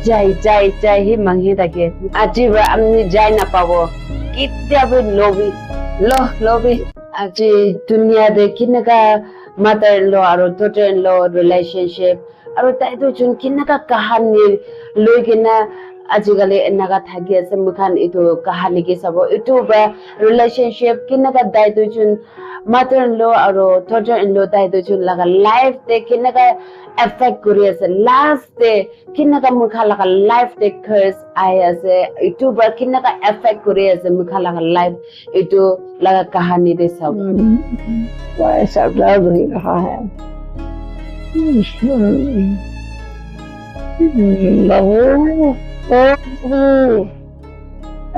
Jai hi mangi dake. Aji ba amni jai na pawo. Kitya bu lobi. Aji dunia de kinaka mother-in-law aro daughter-in-law relationship. Aro tai to chun kinaka kahani loigina ajigali naga thagi ase mukhan itu kahani ke sabo itu ba relationship kinaka dai to chun mother-in-law aro daughter-in-law dai to chun laga life de kinaka affect kuri ase last de kinaka mukha laga life de curse ai ase itu ba kinaka affect kuri ase mukha laga life itu laga kahani de sab ऐसा लग ही रहा है बहू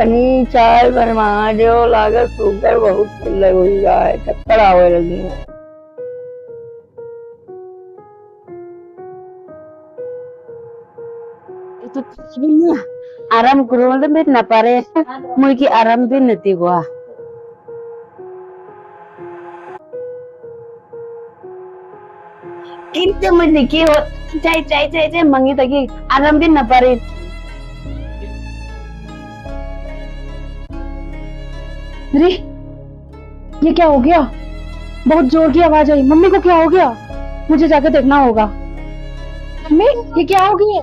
अनी चाय बनवा जो लागत सुगर बहुत चिल्ला हुई है चक्कर आवे लगी है itu sebenarnya aram kurang lebih na pare mungkin aram bin nanti gua Kinta meniki cai mangi tadi aram bin na pare अरे ये क्या हो गया बहुत जोर की आवाज आई मम्मी को क्या हो गया मुझे जाकर देखना होगा मम्मी ये क्या हो गया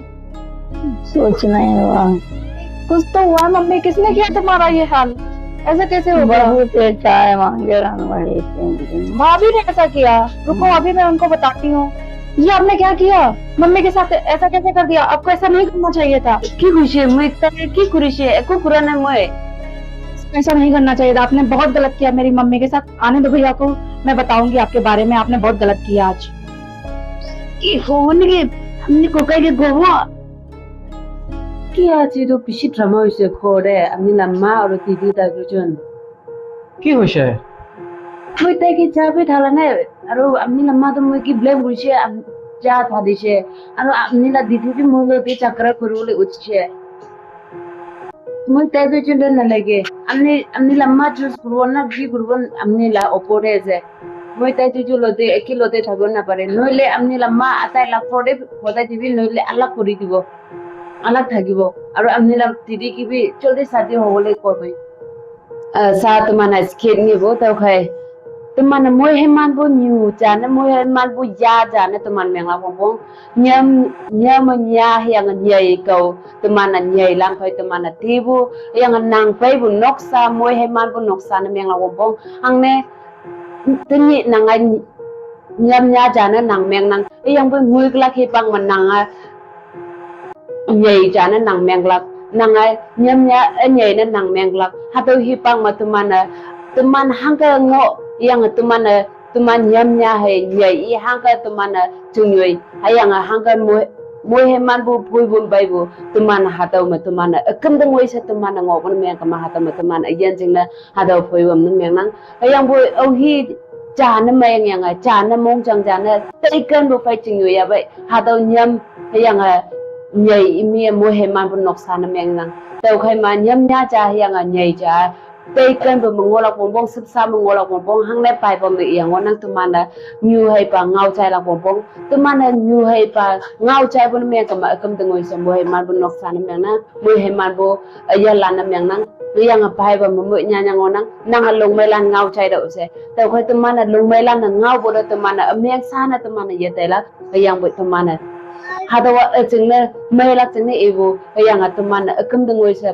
सोचना है वहाँ कुछ तो हुआ मम्मी किसने किया तुम्हारा ये हाल ऐसा कैसे हो गया बहू से चाय मांगे वही भाभी ने ऐसा किया रुको अभी मैं उनको बताती हूँ ये आपने क्या किया मम्मी के साथ ऐसा कैसे कर दिया आपको ऐसा नहीं करना चाहिए था की खुशी मैं की खुशी एको पुराना मैं ऐसा नहीं करना चाहिए था आपने बहुत गलत किया मेरी मम्मी के साथ आने दो भैया को मैं बताऊंगी आपके बारे में आपने बहुत गलत किया आज की होने के हमने को कह के गोवा की आज तो पिछी ड्रामा उसे खोरे हमने लम्मा और दीदी तक जुन কি হইছে मैं तय की चाबी ढाला ने और हमने लम्मा तो मैं की ब्लेम गुछे जा था दिशे और हमने ला दीदी भी मोलो दे चक्र करूले उछे मैं तय तो जुन न लगे हमने लम्मा चूस गुरवना भी गुरवन हमने ला ओपोरे से मैं तय तो जो लोते एक ही लोते ठगो ना पड़े नोले हमने लम्मा आता ला फोड़े होता जीवी नोले अलग करी दिवो अलग থাকিবো আৰু আমি লা দিদি কি বি জলদি শাদি হবলে কবই সাত মানে স্কিন নিবো তো খাই তোমানে মই হেমান বো নিউ জানে মই হেমান বো ya জানে তোমান মেংলা বং nyam nyam nya yang nyai kau তোমানে nyai lang khoi তোমানে tibu yang nang pai bu noksa moi heman bu noksa na mengla bong angne tni nangai nyam nya jane nang meng nang yang bu ngui kla khi pang man nang nhảy trả nó nặng mèn lắc nặng ai nhâm nhá nhảy nó nặng mèn lắc hai tôi hi pang mà tụi man hang cái ngộ yang tụi man nhâm nhá hay nhảy hang cái tụi man chung nhảy hay yang hang cái môi hay man bu pui bun bay bu tụi man hai tôi mà tụi man cầm đôi môi sẽ tụi man ngộ con mèn cầm hai tôi mà tụi man yên chừng là hai tôi pui bum nó mèn nắng hay yang bu ông hi trả nó mèn yang trả nó mông chẳng trả nó tay cân bu phải chung nhảy vậy hai tôi nhâm hay yang nhảy mía mua hem man bun noksa na meng nang tau khai ma nyam nya cha yang nhảy cha tei kan bu mongolak bongbong sipsa mongolak bongbong hang le pai bom de yang nang tumana nyu hai pa ngau chai la bongbong tumana nyu hai pa ngau chai bun meng kama kam tengoi sam bo hem man bun noksa na meng na mu hem man bo ya lan na meng nang yang pai bom mu nya nya ngonang nang long mai lan ngau chai do se tau khai tumana long mai lan na ngau bo da tumana meng sa na tumana ye te la yang bo tumana hadawa chingna mela chingna ebu yang atuman akam dengoi se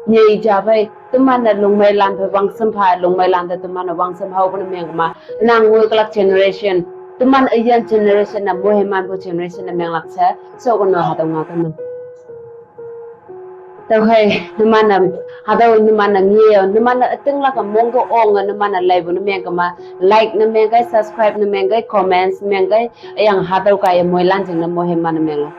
nyei jabai tuman lungmai lan phe wangsam pha lungmai lan da tuman wangsam hau bun mengma nang wo klak generation tuman ayan generation na moheman bo generation na menglak sa so kono hadawa kan tau hai numan hadaw numan ngie numan tengla ka monggo ong numan live nu mengma like na mengai subscribe na mengai comments mengai yang hadaw ka moilan jing na moheman mengla